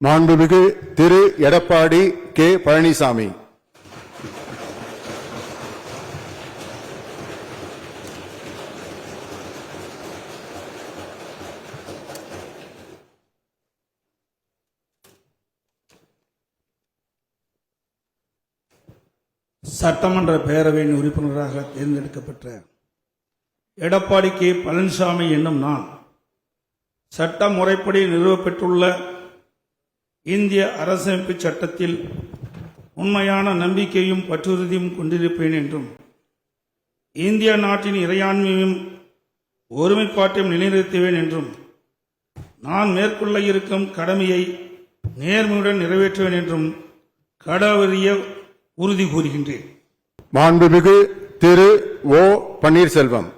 மாண்புமிகு திரு எடப்பாடி கே பழனிசாமி. சட்டமன்ற பேரவையின் உறுப்பினராக தேர்ந்தெடுக்கப்பட்ட எடப்பாடி கே பழனிசாமி என்னும் நான் சட்ட முறைப்படி நிறுவப்பெற்றுள்ள இந்திய அரசமைப்பு சட்டத்தில் உண்மையான நம்பிக்கையும் பற்றுறுதியும் கொண்டிருப்பேன் என்றும் இந்திய நாட்டின் இறையாண்மையும் ஒருமைப்பாட்டையும் நிலைநிறுத்துவேன் என்றும் நான் மேற்கொள்ள இருக்கும் கடமையை நேர்மையுடன் நிறைவேற்றுவேன் என்றும் கடவுளிய உறுதி கூறுகின்றேன். மாண்புமிகு திரு ஓ பன்னீர்செல்வம்.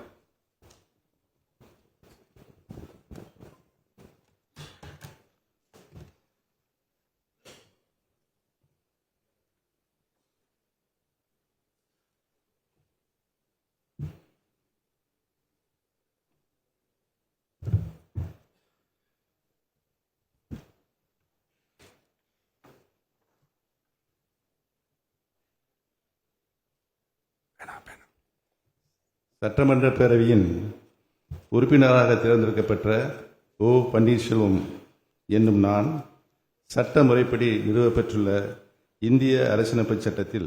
சட்டமன்ற பேரவையின் உறுப்பினராக தேர்ந்தெடுக்கப்பட்ட ஓ பன்னீர்செல்வம் என்னும் நான் சட்ட முறைப்படி நிறுவப்பெற்றுள்ள இந்திய அரசியலமைப்பு சட்டத்தில்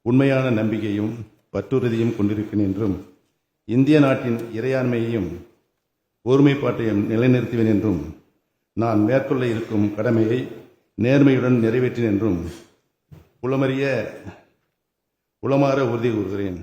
உண்மையான நம்பிக்கையும் பற்றுறுதியும் கொண்டிருக்கிறேன் என்றும் இந்திய நாட்டின் இறையாண்மையையும் ஒருமைப்பாட்டையும் நிலைநிறுத்துவேன் என்றும் நான் மேற்கொள்ள இருக்கும் கடமையை நேர்மையுடன் நிறைவேற்றேன் என்றும் உளமாற உறுதி கூறுகிறேன்.